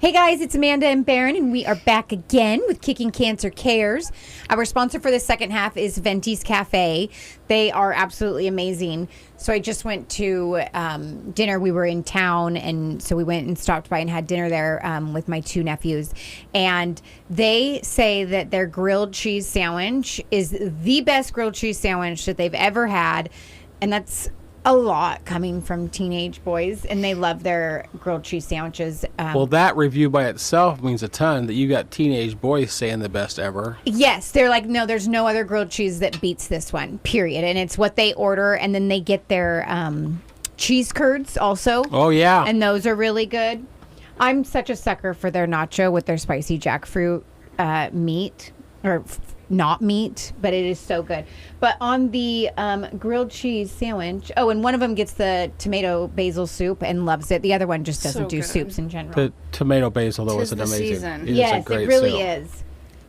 Hey guys, it's Amanda and Baron, and we are back again with Kicking Cancer Cares. Our sponsor for the second half is Venti's Cafe. They are absolutely amazing. So I just went to dinner. We were in town, and so we went and stopped by and had dinner there with my two nephews. And they say that their grilled cheese sandwich is the best grilled cheese sandwich that they've ever had. And that's a lot coming from teenage boys, and they love their grilled cheese sandwiches. Well, that review by itself means a ton, that you got teenage boys saying the best ever. Yes, they're like, no, there's no other grilled cheese that beats this one, period. And it's what they order, and then they get their cheese curds also. Oh, yeah. And those are really good. I'm such a sucker for their nacho with their spicy jackfruit meat, or not meat, but it is so good. But on the grilled cheese sandwich, and one of them gets the tomato basil soup and loves it. The other one just doesn't do soups in general. The tomato basil, though, is an amazing. Season. Yes, it really is.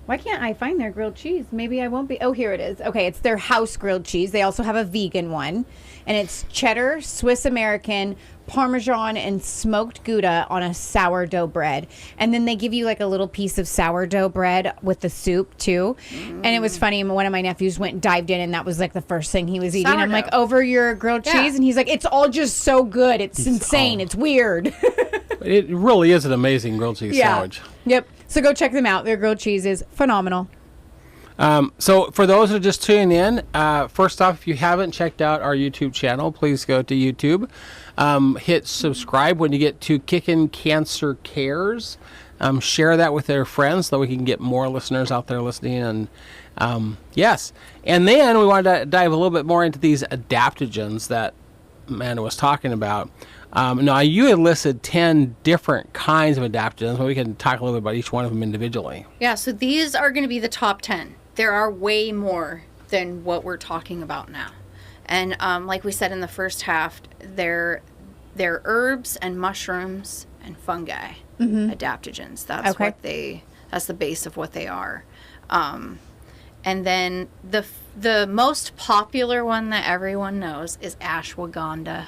Why can't I find their grilled cheese? Maybe I won't be. Oh, here it is. Okay, it's their house grilled cheese. They also have a vegan one, and it's cheddar, Swiss American, Parmesan, and smoked Gouda on a sourdough bread. And then they give you like a little piece of sourdough bread with the soup too. And it was funny. One of my nephews went and dived in, and that was like the first thing he was eating. Sourdough. I'm like, over your grilled cheese? And he's like, it's all just so good. It's insane. It's weird. It really is an amazing grilled cheese sandwich. Yep. So go check them out. Their grilled cheese is phenomenal. So for those that are just tuning in, first off, if you haven't checked out our YouTube channel, please go to YouTube. Hit subscribe when you get to Kicking Cancer Cares. Share that with their friends so we can get more listeners out there listening. And yes. And then we wanted to dive a little bit more into these adaptogens that Amanda was talking about. Now, you had listed 10 different kinds of adaptogens, but we can talk a little bit about each one of them individually. Yeah, so these are going to be the top 10. There are way more than what we're talking about now. And like we said in the first half, they're herbs and mushrooms and fungi, adaptogens. That's that's the base of what they are. And then the most popular one that everyone knows is ashwagandha.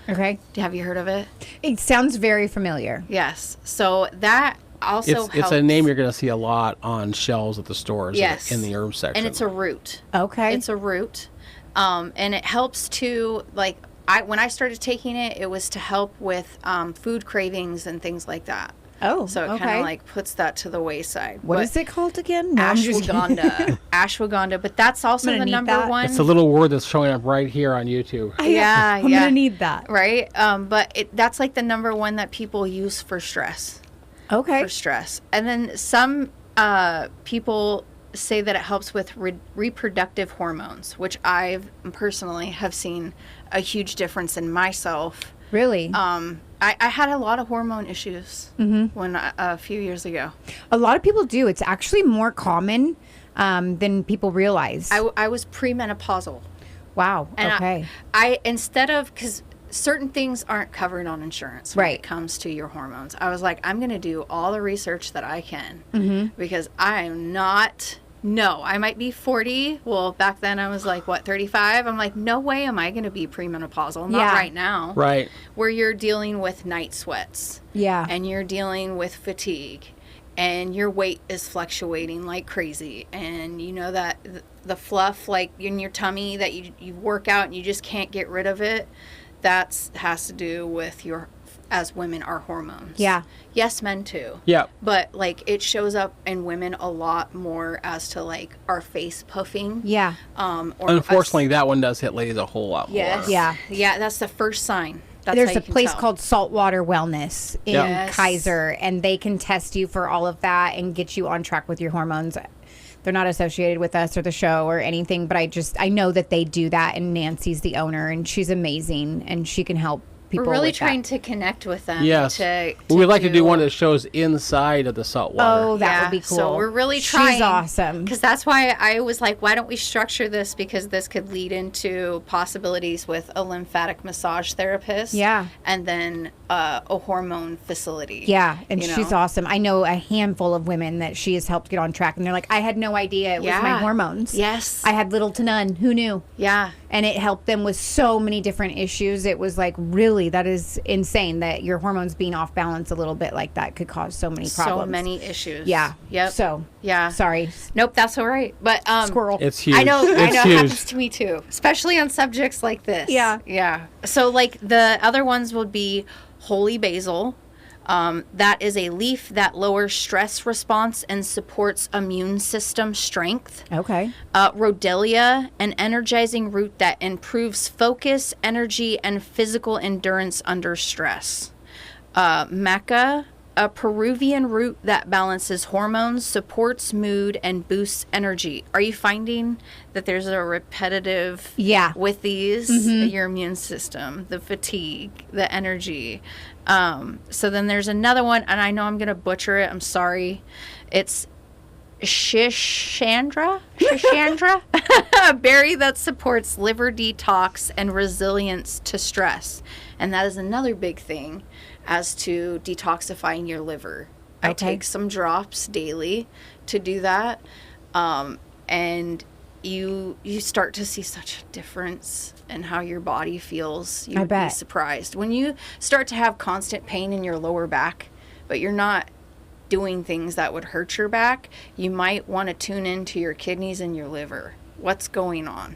Okay. Have you heard of it? It sounds very familiar. Yes. So that also helps. It's a name you're going to see a lot on shelves at the stores. Yes. In the herb section. And it's a root. Okay. It's a root. And it helps to, when I started taking it, it was to help with food cravings and things like that. Oh, so it kind of puts that to the wayside. What is it called again? Ashwagandha. Ashwagandha, but that's also the number one. It's a little word that's showing up right here on YouTube. Yeah, I'm gonna need that. Right, but that's like the number one that people use for stress. Okay. For stress, and then some people say that it helps with reproductive hormones, which I personally have seen a huge difference in myself. Really? I had a lot of hormone issues when a few years ago. A lot of people do. It's actually more common than people realize. I was premenopausal. Wow. And okay. I instead of, because certain things aren't covered on insurance when it comes to your hormones, I was like, I'm going to do all the research that I can because I am not. No, I might be 40. Well, back then I was like, 35? I'm like, no way am I going to be premenopausal. Not right now. Right. Where you're dealing with night sweats. Yeah. And you're dealing with fatigue. And your weight is fluctuating like crazy. And you know that the fluff like in your tummy that you work out and you just can't get rid of it, that has to do with as women, our hormones. Yeah. Yes, men too. Yeah. But it shows up in women a lot more as to our face puffing. Yeah. Or unfortunately, that one does hit ladies a whole lot more. Yes. Yeah. Yeah, that's the first sign. That's There's a place called Saltwater Wellness in Yes. Kaiser, and they can test you for all of that and get you on track with your hormones. They're not associated with us or the show or anything, but I know that they do that, and Nancy's the owner, and she's amazing, and she can help people. We're really with trying that. to connect with them. Yes. We'd like to do one that shows inside of the salt water. Oh, that would be cool. So we're really trying. She's awesome. Because that's why I was like, why don't we structure this? Because this could lead into possibilities with a lymphatic massage therapist. Yeah. And then a hormone facility. Yeah, and she's awesome. I know a handful of women that she has helped get on track, and they're like, I had no idea it was my hormones. Yes. I had little to none. Who knew? Yeah. And it helped them with so many different issues. It was really truly, that is insane that your hormones being off balance a little bit like that could cause so many problems. So many issues. Yeah. Yep. So, yeah. sorry. Nope, that's all right. But Squirrel. It's huge. I know It's it huge. happens to me too, especially on subjects like this. Yeah. Yeah. So like the other ones would be holy basil. That is a leaf that lowers stress response and supports immune system strength. Okay. Rhodiola, an energizing root that improves focus, energy, and physical endurance under stress. Maca, a Peruvian root that balances hormones, supports mood, and boosts energy. Are you finding that there's a repetitive with these? Your immune system, the fatigue, the energy. So then there's another one, and I know I'm going to butcher it. I'm sorry. It's Schisandra, a berry that supports liver detox and resilience to stress. And that is another big thing as to detoxifying your liver. I take some drops daily to do that. And you start to see such a difference in how your body feels. You'd be surprised. When you start to have constant pain in your lower back, but you're not doing things that would hurt your back, you might want to tune into your kidneys and your liver. What's going on?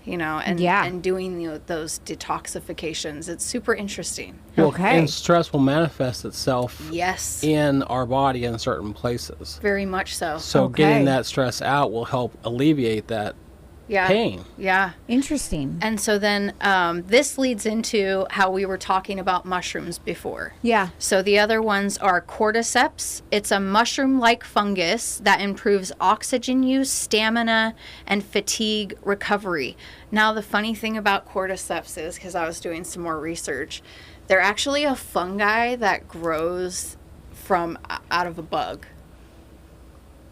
You know, and doing those detoxifications. It's super interesting. Well, and stress will manifest itself Yes. in our body in certain places. Very much so. So getting that stress out will help alleviate that pain. Yeah. Interesting. And so then this leads into how we were talking about mushrooms before. Yeah. So the other ones are Cordyceps. It's a mushroom-like fungus that improves oxygen use, stamina, and fatigue recovery. Now, the funny thing about Cordyceps is, because I was doing some more research, they're actually a fungi that grows from out of a bug.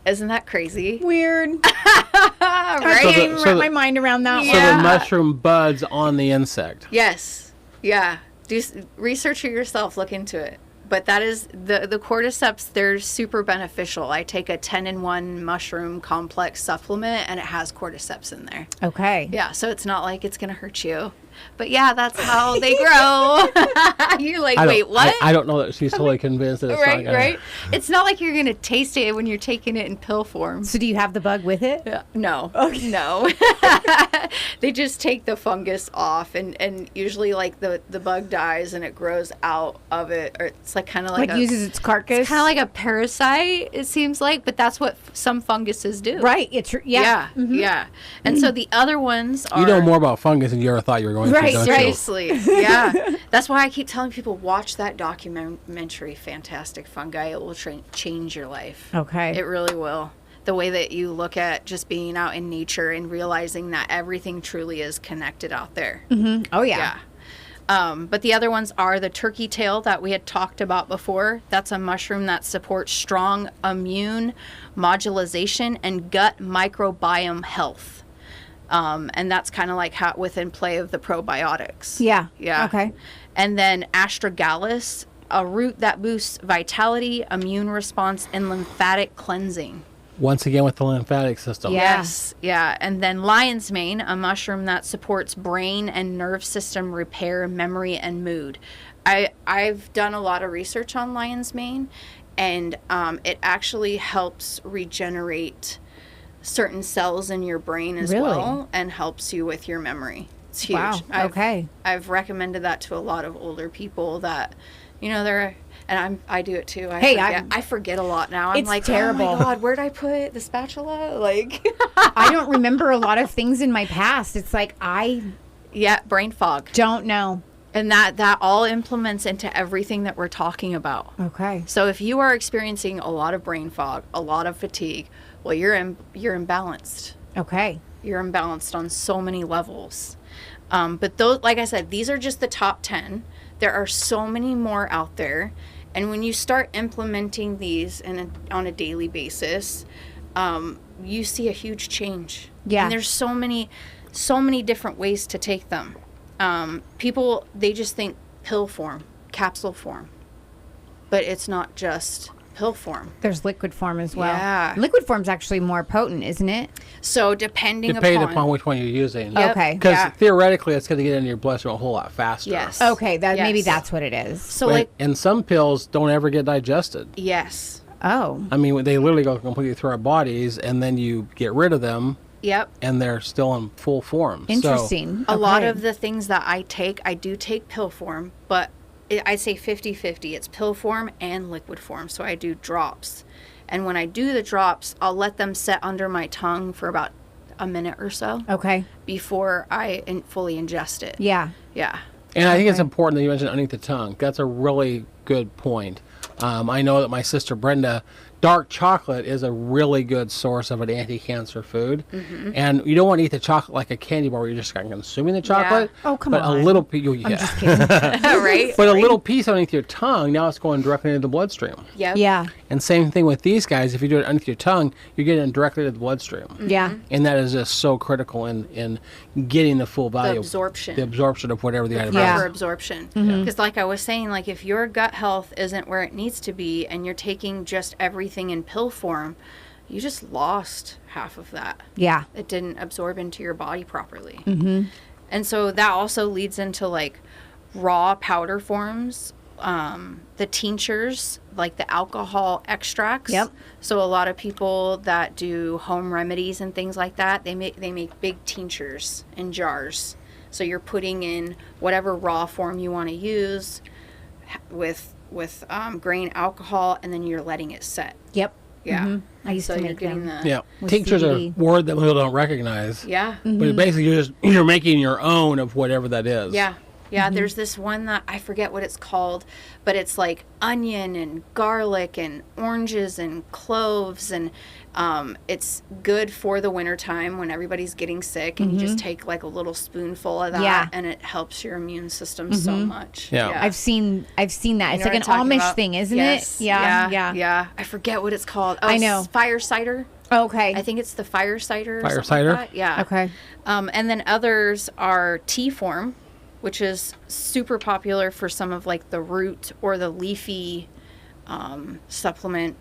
Isn't that crazy? Weird. Right? I can't wrap my mind around that So one. the mushroom buds on the insect. Yes. Yeah. Research it yourself. Look into it. But that is the Cordyceps. They're super beneficial. I take a 10-in-1 mushroom complex supplement, and it has Cordyceps in there. Okay. Yeah. So it's not like it's gonna hurt you. But yeah, that's how they grow. You're like, wait, what? I don't know that she's totally convinced that it's not gonna... Right. It's not like you're gonna taste it when you're taking it in pill form. So do you have the bug with it? No. Okay. No. They just take the fungus off, and usually like the bug dies and it grows out of it, or it's like kind of like uses its carcass. It's kind of like a parasite, it seems like, but that's what some funguses do. Right. It's yeah. And so the other ones are... You know more about fungus than you ever thought you were going to, don't you? Seriously. Yeah. That's why I keep telling people, watch that documentary, Fantastic Fungi. It will change your life. Okay. It really will. The way that you look at just being out in nature and realizing that everything truly is connected out there. Mm-hmm. Oh, yeah. But the other ones are the turkey tail that we had talked about before. That's a mushroom that supports strong immune modulation and gut microbiome health. And that's kind of like how within play of the probiotics. Yeah. Yeah. Okay. And then Astragalus, a root that boosts vitality, immune response, and lymphatic cleansing. Once again with the lymphatic system. Yes. Yeah. And then lion's mane, a mushroom that supports brain and nerve system repair, memory, and mood. I've done a lot of research on lion's mane, and it actually helps regenerate certain cells in your brain as well, and helps you with your memory. It's huge. Wow. I've recommended that to a lot of older people that, you know, they're, and I do it too. I forget a lot now. I'm like, terrible. Oh my God, where'd I put the spatula? Like, I don't remember a lot of things in my past. It's like brain fog. Don't know. And that all implements into everything that we're talking about. Okay. So if you are experiencing a lot of brain fog, a lot of fatigue, well, you're imbalanced. Okay. You're imbalanced on so many levels. But those, like I said, these are just the top 10. There are so many more out there. And when you start implementing these on a daily basis, you see a huge change. Yeah. And there's so many different ways to take them. People, they just think pill form, capsule form. But it's not just pill form. There's liquid form as well. Yeah. Liquid form's actually more potent, isn't it? So depending upon which one you're using. Yep. Okay. Because theoretically, it's going to get into your bloodstream a whole lot faster. Yes. Okay, maybe Yes. that's what it is. So like, And some pills don't ever get digested. yes. Oh. I mean, they literally go completely through our bodies, and then you get rid of them, Yep. and they're still in full form. Interesting. A lot Okay. of the things that I do take pill form, but I'd say 50-50. It's pill form and liquid form. So I do drops. And when I do the drops, I'll let them set under my tongue for about a minute or so Okay. before I fully ingest it. Yeah. Yeah. And I think it's important that you mentioned underneath the tongue. That's a really good point. I know that my sister Brenda, dark chocolate is a really good source of an anti-cancer food. Mm-hmm. And you don't want to eat the chocolate like a candy bar where you're just kind of consuming the chocolate. Oh, come but on. a little piece, I'm just kidding. Right? but a little piece underneath your tongue, now it's going directly into the bloodstream. Yep. Yeah. And same thing with these guys. If you do it underneath your tongue, you're getting it directly to the bloodstream. Yeah. And that is just so critical in getting the full value. The absorption. The absorption of whatever the item Yeah. Proper is. absorption. Mm-hmm. Because like I was saying, like if your gut health isn't where it needs to be and you're taking just everything in pill form, you just lost half of that. Yeah. It didn't absorb into your body properly. Mm-hmm. And so that also leads into like raw powder forms, the tinctures, like the alcohol extracts. Yep. So a lot of people that do home remedies and things like that, they make big tinctures in jars. So you're putting in whatever raw form you want to use with grain alcohol, and then you're letting it set. Yep. Yeah. I used so to you're make getting them. the Yeah. With Tinctures are a CBD. word that people don't recognize. yeah. But basically, you're making your own of whatever that is. Yeah. Yeah, there's this one that I forget what it's called, but it's like onion and garlic and oranges and cloves, and it's good for the wintertime when everybody's getting sick, and you just take like a little spoonful of that, Yeah. and it helps your immune system so much. Yeah. I've seen that. It's You like know an what I'm talking Amish about? thing, isn't Yes. it? Yeah. Yeah. I forget what it's called. Oh, I know. Fire cider. Okay. I think it's the fire cider. or Fire something cider? Like that. Yeah. Okay. And then others are tea form, which is super popular for some of like the root or the leafy supplement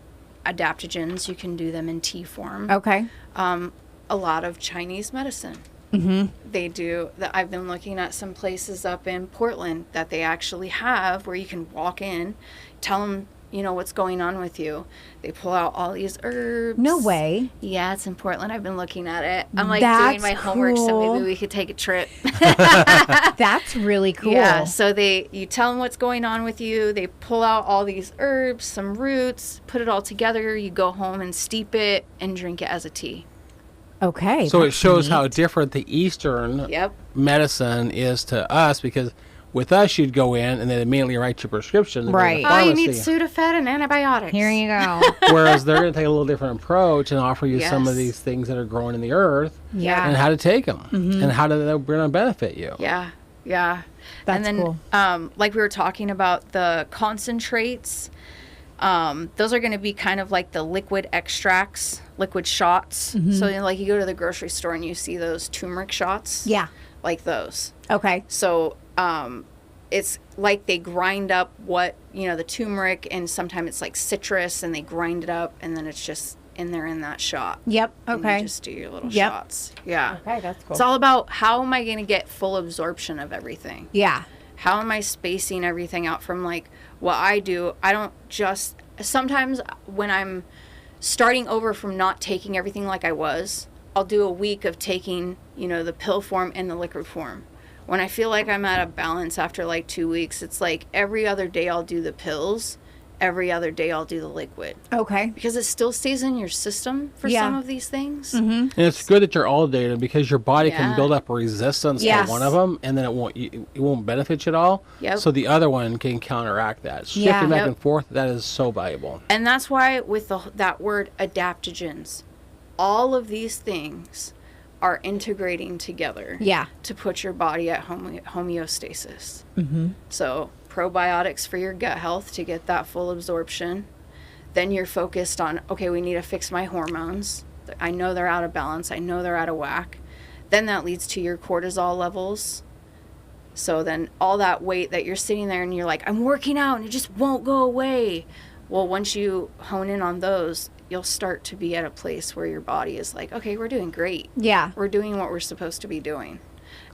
adaptogens. You can do them in tea form. Okay. A lot of Chinese medicine. Mm-hmm. They do. I've been looking at some places up in Portland that they actually have where you can walk in, tell them, what's going on with you. They pull out all these herbs. No way. Yeah, it's in Portland. I've been looking at it. I'm like That's doing my homework, so cool. maybe we could take a trip. That's really cool. Yeah, so you tell them what's going on with you. They pull out all these herbs, some roots, put it all together. You go home and steep it and drink it as a tea. Okay. So it that's shows how neat. different the Eastern Yep. medicine is to us, because with us, you'd go in and they'd immediately write your prescription. to go to the Right. Oh, you need pharmacy. Sudafed and antibiotics. Here you go. Whereas they're going to take a little different approach and offer you some of Yes. these things that are growing in the earth Yeah. and how to take them and how they're going to benefit you. Yeah, yeah. That's and then, cool. like we were talking about the concentrates, those are going to be kind of like the liquid extracts, liquid shots. So, like you go to the grocery store and you see those turmeric shots. Yeah. Like those. Okay. So it's like they grind up the turmeric, and sometimes it's like citrus, and they grind it up, and then it's just in there in that shot. Yep. And Okay. you just do your little Yep. shots. Yeah. Okay, that's cool. It's all about how am I going to get full absorption of everything? Yeah. How am I spacing everything out from like what I do? I don't just, sometimes when I'm starting over from not taking everything like I was, I'll do a week of taking, the pill form and the liquid form. When I feel like I'm at a balance after like 2 weeks, it's like every other day I'll do the pills, every other day I'll do the liquid. Okay. Because it still stays in your system for Yeah. some of these things. And it's good that you're all data, because your body Yeah. can build up resistance Yes. to one of them, and then it won't benefit you at all. Yep. So the other one can counteract that. Shifting Yeah. back Yep. and forth, that is so valuable. And that's why with that word adaptogens, all of these things are integrating together Yeah. to put your body at homeostasis. Mm-hmm. So probiotics for your gut health to get that full absorption. Then you're focused on, okay, we need to fix my hormones. I know they're out of balance. I know they're out of whack. Then that leads to your cortisol levels. So then all that weight that you're sitting there and you're like, I'm working out and it just won't go away. Well, once you hone in on those, you'll start to be at a place where your body is like, okay, we're doing great. Yeah. We're doing what we're supposed to be doing.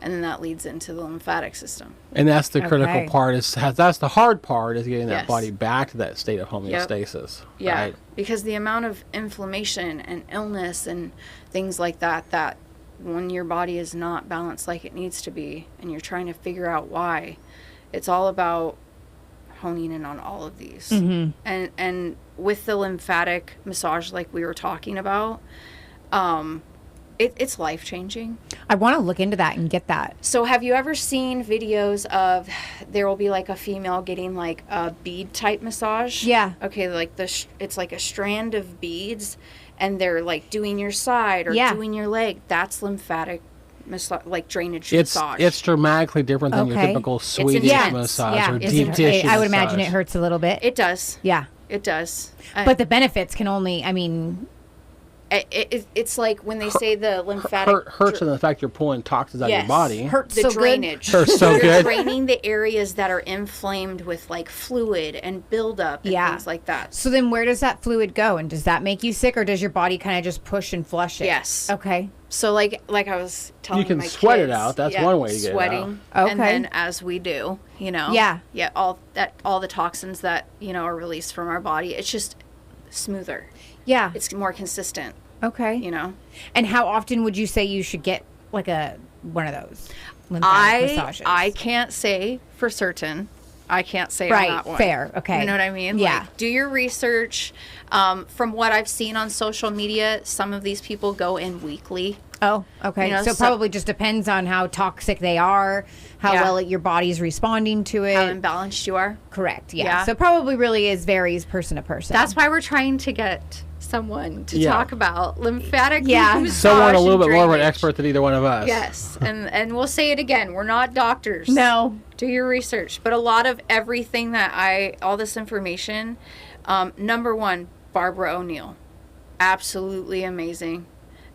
And then that leads into the lymphatic system. And that's the critical Okay. part. That's the hard part, is getting that Yes. body back to that state of homeostasis. Yeah. Right? Because the amount of inflammation and illness and things like that, that when your body is not balanced like it needs to be and you're trying to figure out why, it's all about honing in on all of these. And with the lymphatic massage, like we were talking about, it's life-changing. I want to look into that and get that. So have you ever seen videos of, there will be like a female getting like a bead type massage? Yeah. Okay, like it's like a strand of beads, and they're like doing your side or Yeah. doing your leg. That's lymphatic massage, like drainage It's massage. it's dramatically different than your Okay. typical Swedish intense. massage Yeah. or Is deep it- tissue I would imagine it massage. hurts a little bit. It does. Yeah. It does. But the benefits can only, I mean, It's like when they say the lymphatic Hurts in the fact you're pulling toxins out of your Yes. body. hurts the so good. drainage. Hurts so You're good. draining the areas that are inflamed with like fluid and buildup and Yeah. things like that. So then where does that fluid go? And does that make you sick, or does your body kind of just push and flush it? Yes. Okay. So like I was telling You can my sweat it kids, out. That's one way to get it sweating. out. And Okay. then as we do, Yeah. all the toxins that are released from our body, it's just smoother. Yeah. It's more consistent. Okay. And how often would you say you should get like one of those lymphatic massages? I can't say for certain. I can't say Right, on that one. fair, okay. You know what I mean? Yeah. Like, do your research. From what I've seen on social media, some of these people go in weekly. Oh, okay. So it probably just depends on how toxic they are, how Yeah. well your body's responding to it. How imbalanced you are. Correct. Yeah. Yeah. So probably really varies person to person. That's why we're trying to get someone to Yeah. talk about lymphatic Yeah. massage Someone a little and bit more of an drainage. expert than either one of us. Yes, and we'll say it again. We're not doctors. No. Do your research. But a lot of everything all this information, number one, Barbara O'Neill. Absolutely amazing.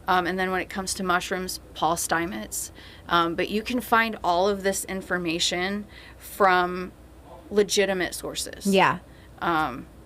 And then when it comes to mushrooms, Paul Steinmetz. But you can find all of this information from legitimate sources. Yeah.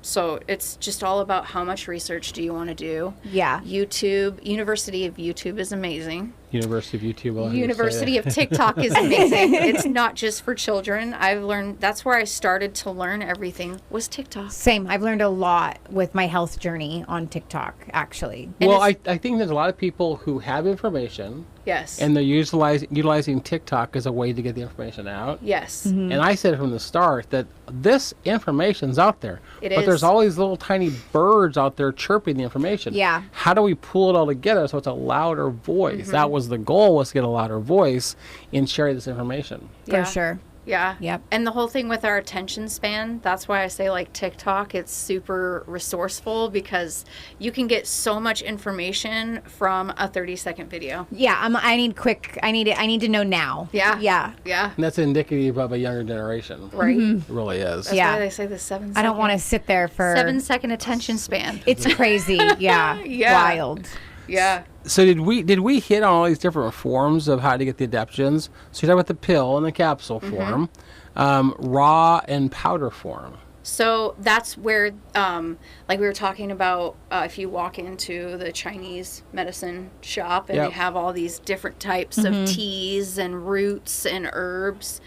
So it's just all about how much research do you want to do. Yeah. YouTube, University of YouTube is amazing. University of YouTube. I'll hear you say University that. of TikTok is amazing. It's not just for children. I've learned, that's where I started to learn everything, was TikTok. Same. I've learned a lot with my health journey on TikTok, actually. Well, I think there's a lot of people who have information Yes. and they're utilizing TikTok as a way to get the information out. Yes. And I said from the start that this information's out there. It but there's is. all these little tiny birds out there chirping the information. Yeah. How do we pull it all together so it's a louder voice? That was the goal, was to get a louder voice in sharing this information. For Yeah. sure. Yeah. Yep. And the whole thing with our attention span, that's why I say like TikTok, it's super resourceful because you can get so much information from a 30-second video. Yeah. I need to know now. Yeah. Yeah. Yeah. And that's indicative of a younger generation. Right. It really is. That's Yeah. why they say the 7 second. I don't want to sit there for 7-second attention span. It's crazy. Yeah. Yeah. Wild. Yeah. So did we hit on all these different forms of how to get the adaptogens? So you talk about the pill and the capsule form, raw and powder form. So that's where, like we were talking about, if you walk into the Chinese medicine shop and Yep. they have all these different types of teas and roots and herbs,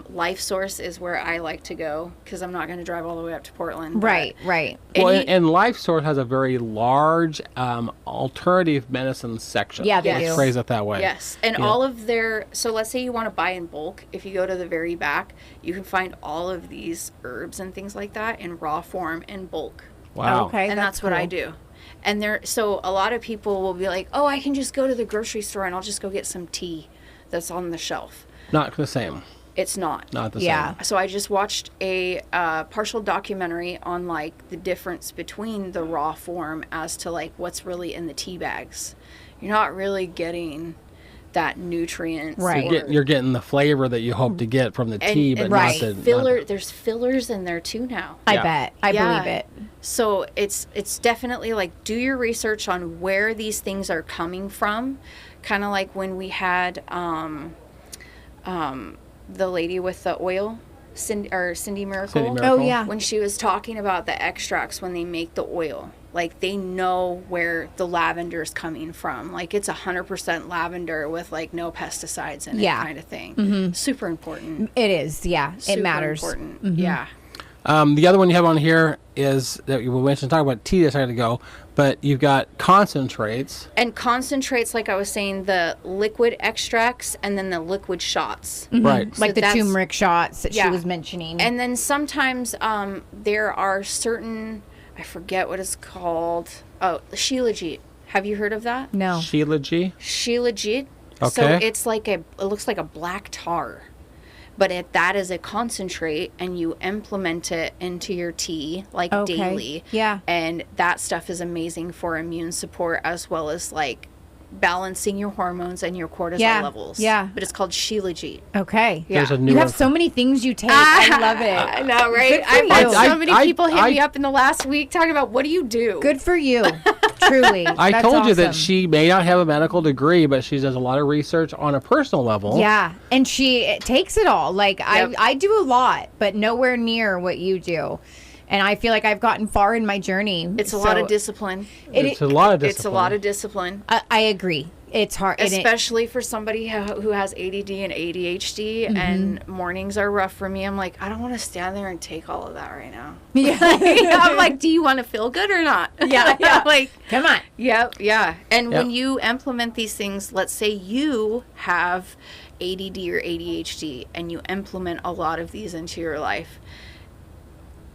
Life Source is where I like to go because I'm not going to drive all the way up to Portland. but Right. Right. Well, any- and Life Source has a very large alternative medicine section. Yeah, they Let's do. phrase it that way. Yes, and Yeah. all of their, so let's say you want to buy in bulk, if you go to the very back, you can find all of these herbs and things like that in raw form in bulk. Wow. Okay. And that's what I do. And so a lot of people will be like, oh, I can just go to the grocery store and I'll just go get some tea that's on the shelf. Not the same. It's not. Not the Yeah. same. So I just watched a partial documentary on like the difference between the raw form as to like what's really in the tea bags. You're not really getting that nutrient. Right. You're getting the flavor that you hope to get from the tea, but right. not the filler. There's fillers in there too now. I Yeah. bet. I Yeah. believe it. So it's definitely like do your research on where these things are coming from. Kind of like when we had the lady with the oil Cindy Miracle. Cindy Miracle. Oh, yeah. When she was talking about the extracts when they make the oil, like they know where the lavender is coming from. Like it's 100% lavender with like no pesticides in it, kind of thing. Super important. It is, yeah. Super it matters. Important. Yeah. The other one you have on here is that we mentioned talking about tea a second ago, but you've got concentrates. And concentrates, like I was saying, the liquid extracts and then the liquid shots. Right. Like the that's- turmeric shots that she Yeah. was mentioning. And then sometimes there are certain, I forget what it's called. Oh, Shilajit. Have you heard of that? no. Shilajit. Shilajit. So Okay. it's like it looks like a black tar. But that is a concentrate, and you implement it into your tea like Okay. daily. Yeah. And that stuff is amazing for immune support as well as like balancing your hormones and your cortisol Yeah. levels. Yeah. But it's called Shilajit. Okay. There's Yeah. a new You have one. so many things you take. I love it. I know, right? Good for I've had you. so many people hit me up in the last week talking about what do you do? Good for you. Truly. I That's told you that awesome. she may not have a medical degree, but she does a lot of research on a personal level. Yeah, and she takes it all. Like Yep. I do a lot, but nowhere near what you do. And I feel like I've gotten far in my journey. It's a lot of discipline. It's a lot of discipline. It's a lot of discipline. I agree. It's hard. and it- Especially for somebody who has ADD and ADHD, and mornings are rough for me. I'm like, I don't want to stand there and take all of that right now. yeah. I'm like, do you want to feel good or not? Yeah. Like, Come on. yeah. And Yeah. when you implement these things, let's say you have ADD or ADHD, and you implement a lot of these into your life,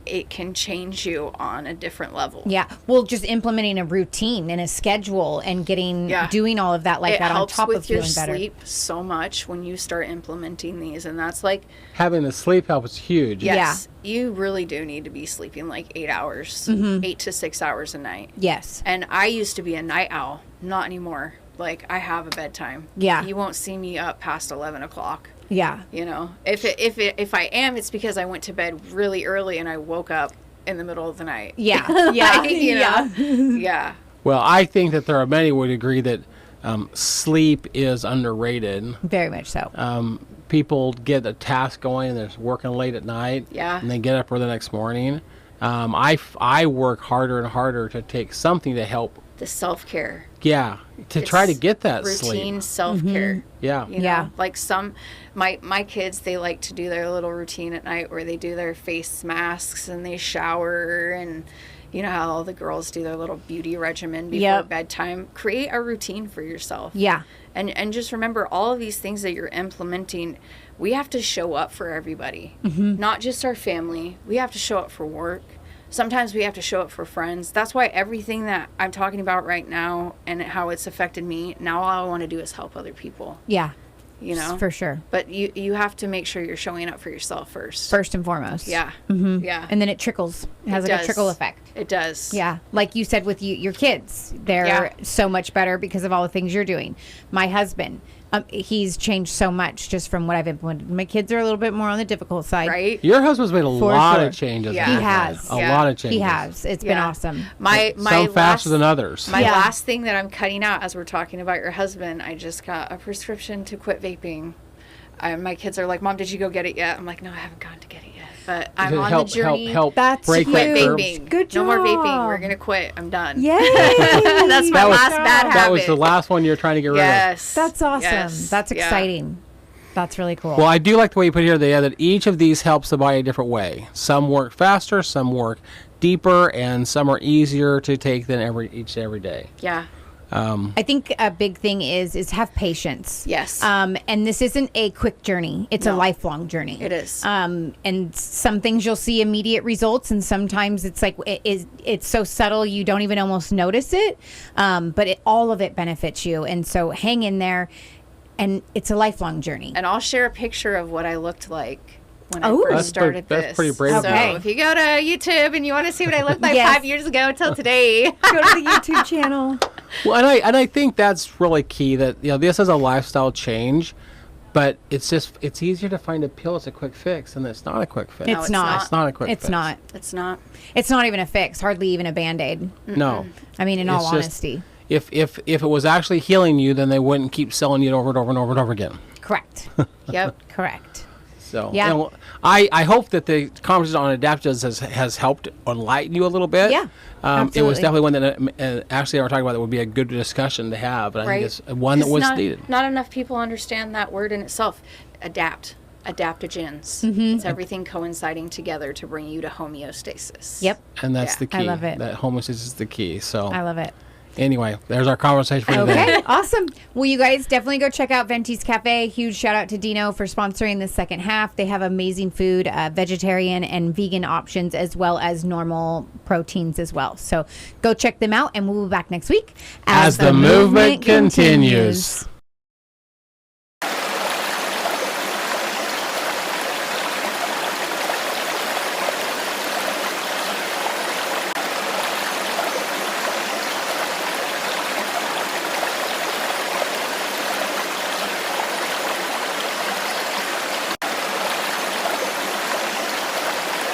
it can change you on a different level. Yeah. Well, just implementing a routine and a schedule and doing all of that like It that on helps top with of your feeling better. sleep so much when you start implementing these, and that's like, Having the sleep help is huge. yes, you really do need to be sleeping like 8 hours, 8 to 6 hours a night. Yes. And I used to be a night owl, not anymore. Like I have a bedtime. Yeah. You won't see me up past 11 o'clock. Yeah. You know, if I am, it's because I went to bed really early and I woke up in the middle of the night. Yeah. Yeah. You know? Yeah. Yeah. Well, I think that there are many who would agree that sleep is underrated. Very much so. People get a task going and they're working late at night. Yeah. And they get up early the next morning. I work harder and harder to take something to help. The self-care. Yeah. To try to get that routine sleep. self-care. Yeah. You know, Yeah. like my kids, they like to do their little routine at night where they do their face masks and they shower, and you know how all the girls do their little beauty regimen before Yep. bedtime. Create a routine for yourself. Yeah. And just remember, all of these things that you're implementing, we have to show up for everybody, not just our family. We have to show up for work. Sometimes we have to show up for friends. That's why everything that I'm talking about right now and how it's affected me, now all I want to do is help other people, Yeah. you know? For sure. But you have to make sure you're showing up for yourself first. First and foremost. Yeah. Yeah. And then it trickles. It has It like does. a trickle effect. It does. Yeah. Like you said with your kids, they're Yeah. so much better because of all the things you're doing. My husband, he's changed so much just from what I've implemented. My kids are a little bit more on the difficult side. Right? Your husband's made a For lot sure. of changes. Yeah. in He his life. has. A Yeah. lot of changes. He has. It's been Yeah. awesome. My Some faster than others. My Yeah. last thing that I'm cutting out, as we're talking about your husband, I just got a prescription to quit vaping. My kids are like, Mom, did you go get it yet? I'm like, no, I haven't gone to get it yet. But I'm To on help, the journey. help That's break cute. that Quit curve. vaping. Good No more vaping. job. We're gonna quit. I'm done. Yay. That's my That was- last bad habit. That was the last one you're trying to get rid of. Yes. That's awesome. Yes. That's Yeah. exciting. That's really cool. Well, I do like the way you put it here that each of these helps the body a different way. Some work faster, some work deeper, and some are easier to take than each and every day. Yeah. I think a big thing is have patience. Yes. And this isn't a quick journey. It's a No. lifelong journey. It is. And some things you'll see immediate results, and sometimes it's like it's so subtle you don't even almost notice it. But all of it benefits you, and so hang in there. And it's a lifelong journey. And I'll share a picture of what I looked like when I Oh. first That's started that's this. pretty brave of So you. Okay. if you go to YouTube and you want to see what I looked like Yes. 5 years ago till today, Go to the YouTube channel. Well, and I think that's really key. That this is a lifestyle change, but it's easier to find a pill as a quick fix, and it's not a quick fix. It's not. It's not a quick It's fix. not. it's not. It's not even a fix. Hardly even a Band-Aid. No. I mean, in all It's just- honesty. If it was actually healing you, then they wouldn't keep selling you it over and over and over and over again. Correct. Yep. Correct. So Yeah. you know, I hope that the conversation on adaptogens has helped enlighten you a little bit. Yeah, It absolutely. was definitely one that Ashley and I were talking about that would be a good discussion to have. And I think it's one that 'Cause was needed. Not enough people understand that word in itself. Adaptogens. It's everything coinciding together to bring you to homeostasis. Yep. And that's Yeah. the key. I love it. That homeostasis is the key. So I love it. anyway, there's our conversation for today. Okay, awesome. Well, you guys definitely go check out Venti's Cafe. Huge shout out to Dino for sponsoring the second half. They have amazing food, vegetarian and vegan options, as well as normal proteins as well. So go check them out, and we'll be back next week As the movement continues.